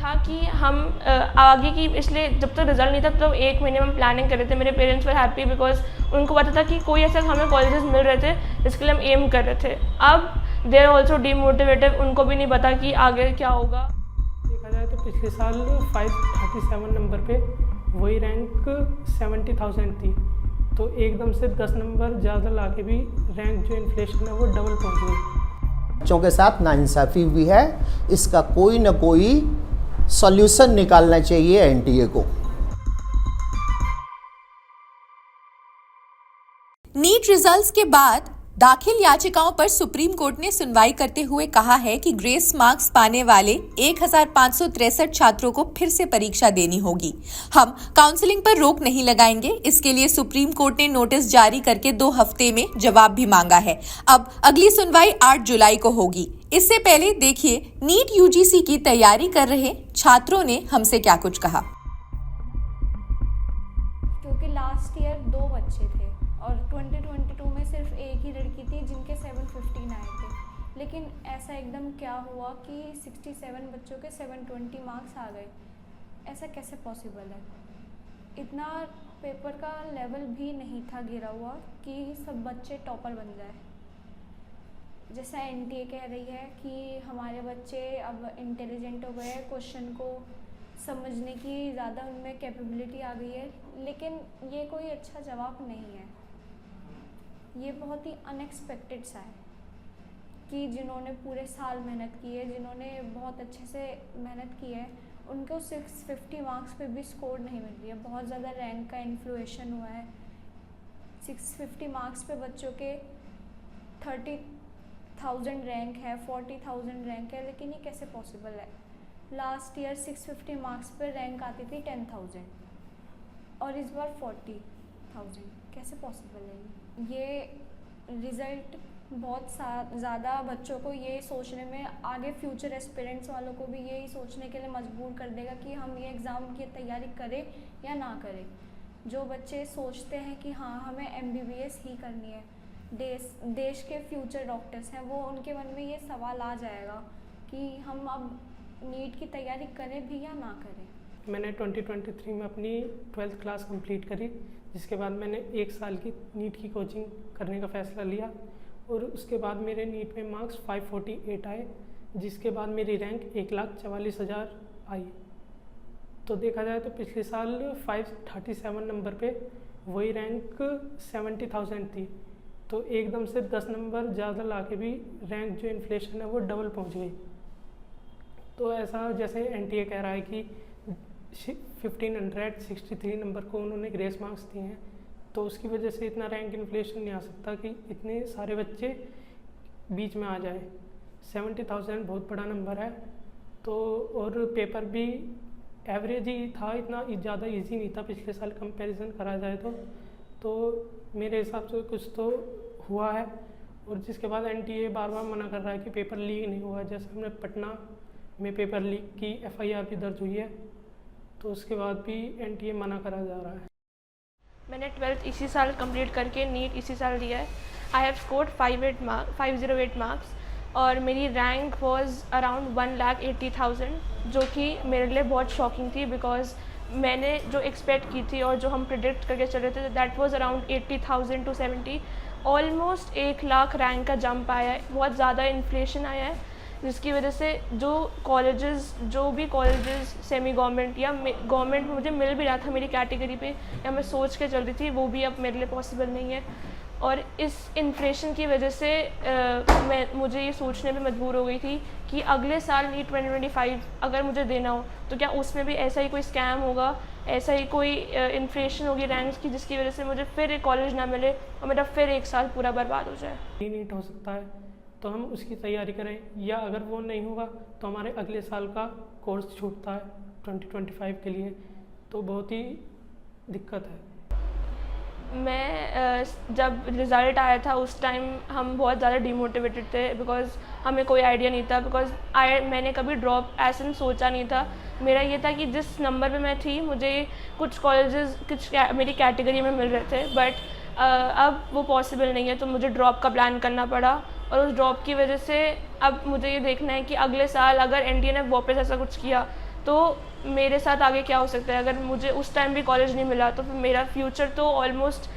था कि हम आगे की इसलिए जब तक रिज़ल्ट नहीं था तो 1 महीने में प्लानिंग कर रहे थे। मेरे पेरेंट्स वर हैप्पी बिकॉज उनको पता था कि कोई ऐसा हमें कॉलेजेस मिल रहे थे जिसके लिए हम एम कर रहे थे। अब दे आर ऑल्सो डीमोटिवेटेड, उनको भी नहीं पता कि आगे क्या होगा। देखा जाए तो पिछले साल 537 नंबर पे वही रैंक 70,000 थी, तो एकदम से 10 नंबर ज़्यादा ला के भी रैंक जो इन्फ्लेशन है वो डबल पहुँच गई। बच्चों के साथ नाइंसाफ़ी भी है, इसका कोई ना कोई सॉल्यूशन निकालना चाहिए एनटीए को। नीट रिजल्ट्स के बाद दाखिल याचिकाओं पर सुप्रीम कोर्ट ने सुनवाई करते हुए कहा है कि ग्रेस मार्क्स पाने वाले 1563 छात्रों को फिर से परीक्षा देनी होगी। हम काउंसलिंग पर रोक नहीं लगाएंगे। इसके लिए सुप्रीम कोर्ट ने नोटिस जारी करके 2 हफ्ते में जवाब भी मांगा है। अब अगली सुनवाई 8 जुलाई को होगी। इससे पहले देखिए नीट यूजीसी की तैयारी कर रहे छात्रों ने हमसे क्या कुछ कहा। क्योंकि लास्ट ईयर 2 बच्चे थे और 2022 में सिर्फ एक ही लड़की थी जिनके 715 आए थे, लेकिन ऐसा एकदम क्या हुआ कि 67 बच्चों के 720 मार्क्स आ गए। ऐसा कैसे पॉसिबल है? इतना पेपर का लेवल भी नहीं था गिरा हुआ कि सब बच्चे टॉपर बन जाए। जैसा एनटीए कह रही है कि हमारे बच्चे अब इंटेलिजेंट हो गए हैं, क्वेश्चन को समझने की ज़्यादा उनमें कैपेबिलिटी आ गई है, लेकिन ये कोई अच्छा जवाब नहीं है। ये बहुत ही अनएक्सपेक्टेड सा है कि जिन्होंने पूरे साल मेहनत की है, जिन्होंने बहुत अच्छे से मेहनत की है, उनको 650 मार्क्स पे भी स्कोर नहीं मिल रही है। बहुत ज़्यादा रैंक का इन्फ्लुएशन हुआ है। 650 मार्क्स पे बच्चों के 30,000 रैंक है, 40,000 रैंक है, लेकिन ये कैसे पॉसिबल है? लास्ट ईयर 650 मार्क्स पे रैंक आती थी 10,000 और इस बार 40,000। कैसे पॉसिबल है ये रिज़ल्ट बहुत ज़्यादा बच्चों को ये सोचने में, आगे फ्यूचर एस्पिरेंट्स वालों को भी यही सोचने के लिए मजबूर कर देगा कि हम ये एग्ज़ाम की तैयारी करें या ना करें। जो बच्चे सोचते हैं कि हाँ हमें MBBS ही करनी है, देश के फ्यूचर डॉक्टर्स हैं, वो उनके मन में ये सवाल आ जाएगा कि हम अब नीट की तैयारी करें भी या ना करें। मैंने 2023 में अपनी 12th क्लास कंप्लीट करी, जिसके बाद मैंने 1 साल की नीट की कोचिंग करने का फ़ैसला लिया और उसके बाद मेरे नीट में मार्क्स 548 आए, जिसके बाद मेरी रैंक 1,44,000 आई। तो देखा जाए तो पिछले साल 537 नंबर पे वही रैंक 70,000 थी, तो एकदम से 10 नंबर ज़्यादा ला के भी रैंक जो इन्फ्लेशन है वो डबल पहुँच गई। तो ऐसा जैसे एनटीए कह रहा है कि 1563 नंबर को उन्होंने ग्रेस मार्क्स दिए हैं, तो उसकी वजह से इतना रैंक इन्फ्लेशन नहीं आ सकता कि इतने सारे बच्चे बीच में आ जाए। 70,000 बहुत बड़ा नंबर है। तो और पेपर भी एवरेज ही था, इतना ज़्यादा इजी नहीं था पिछले साल कंपैरिजन करा जाए तो मेरे हिसाब से कुछ तो हुआ है। और जिसके बाद एनटीए बार बार मना कर रहा है कि पेपर लीक नहीं हुआ। जैसे हमने पटना में पेपर लीक की FIR भी दर्ज हुई है, तो उसके बाद भी एनटीए मना करा जा रहा है। मैंने 12th इसी साल कंप्लीट करके नीट इसी साल दिया है। आई हैव स्कोर्ड 508 मार्क्स और मेरी रैंक वाज अराउंड 1,80,000, जो कि मेरे लिए बहुत शॉकिंग थी बिकॉज मैंने जो एक्सपेक्ट की थी और जो हम प्रिडिक्ट करके चल रहे थे that was around 80,000 to 70। Almost 1 lakh rank का जंप आया है। बहुत ज़्यादा इन्फ्लेशन आया है, जिसकी वजह से जो भी कॉलेजेस सेमी गवर्नमेंट या गवर्नमेंट मुझे मिल भी रहा था मेरी कैटेगरी पे या मैं सोच के चल रही थी, वो भी अब मेरे लिए पॉसिबल नहीं है। और इस इन्फ्लेशन की वजह से मुझे ये सोचने पे मजबूर हो गई थी कि अगले साल नीट 2025 अगर मुझे देना हो तो क्या उसमें भी ऐसा ही कोई स्कैम होगा, ऐसा ही कोई इन्फ्लेशन होगी रैंक्स की, जिसकी वजह से मुझे फिर एक कॉलेज ना मिले और मेरा फिर 1 साल पूरा बर्बाद हो जाए। नीट हो सकता है तो हम उसकी तैयारी करें, या अगर वो नहीं होगा तो हमारे अगले साल का कोर्स छूटता है 2025 के लिए, तो बहुत ही दिक्कत है। मैं जब रिज़ल्ट आया था उस टाइम हम बहुत ज़्यादा डिमोटिवेटेड थे बिकॉज़ हमें कोई आइडिया नहीं था, बिकॉज़ मैंने कभी ड्रॉप ऐसे सोचा नहीं था। मेरा ये था कि जिस नंबर पे मैं थी मुझे कुछ कॉलेजेस मेरी कैटेगरी में मिल रहे थे, बट अब वो पॉसिबल नहीं है, तो मुझे ड्रॉप का प्लान करना पड़ा। और उस ड्रॉप की वजह से अब मुझे ये देखना है कि अगले साल अगर एनटीए ने वापस ऐसा कुछ किया तो मेरे साथ आगे क्या हो सकता है। अगर मुझे उस टाइम भी कॉलेज नहीं मिला तो फिर मेरा फ्यूचर तो ऑलमोस्ट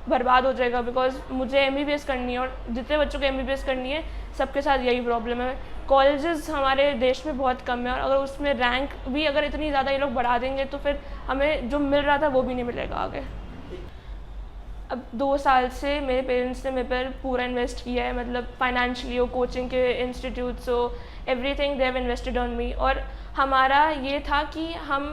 बर्बाद हो जाएगा, बिकॉज मुझे MBBS करनी है और जितने बच्चों को MBBS करनी है सबके साथ यही प्रॉब्लम है। कॉलेजेस हमारे देश में बहुत कम है और अगर उसमें रैंक भी अगर इतनी ज़्यादा ये लोग बढ़ा देंगे तो फिर हमें जो मिल रहा था वो भी नहीं मिलेगा आगे। अब 2 साल से मेरे पेरेंट्स ने मेरे पर पूरा इन्वेस्ट किया है, मतलब फाइनेंशियली हो, कोचिंग के इंस्टीट्यूट्स हो, everything they have invested on me. और हमारा ये था कि हम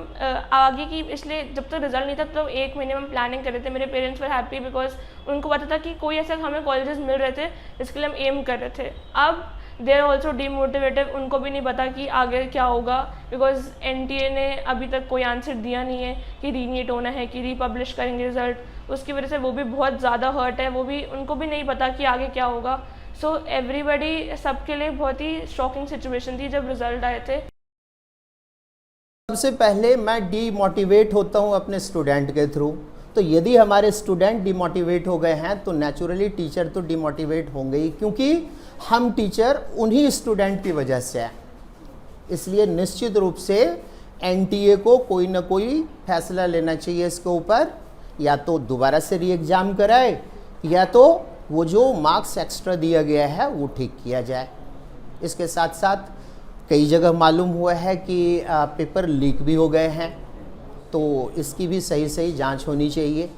आगे की, इसलिए जब तक रिजल्ट नहीं था तो 1 महीने में प्लानिंग कर रहे थे। मेरे पेरेंट्स वर हैप्पी बिकॉज उनको पता था कि कोई ऐसा हमें कॉलेजेस मिल रहे थे जिसके लिए हम एम कर रहे थे। अब दे आर ऑल्सो डीमोटिवेटेड, उनको भी नहीं पता कि आगे क्या होगा, बिकॉज NTA ने अभी तक कोई आंसर दिया नहीं है कि रीनीट होना है कि रीपब्लिश करेंगे रिजल्ट। उसकी वजह से वो भी बहुत ज़्यादा हर्ट है, वो भी, उनको भी नहीं पता कि आगे क्या होगा। सो एवरीबडी, सबके लिए बहुत ही शॉकिंग सिचुएशन थी जब रिजल्ट आए थे। सबसे पहले मैं डीमोटिवेट होता हूँ अपने स्टूडेंट के थ्रू। तो यदि हमारे स्टूडेंट डिमोटिवेट हो गए हैं तो नेचुरली टीचर तो डिमोटिवेट होंगे ही, क्योंकि हम टीचर उन्हीं स्टूडेंट की वजह से हैं। इसलिए निश्चित रूप से NTA को कोई ना कोई फैसला लेना चाहिए इसके ऊपर, या तो दोबारा से री एग्ज़ाम कराए या तो वो जो मार्क्स एक्स्ट्रा दिया गया है वो ठीक किया जाए। इसके साथ साथ कई जगह मालूम हुआ है कि पेपर लीक भी हो गए हैं, तो इसकी भी सही जांच होनी चाहिए।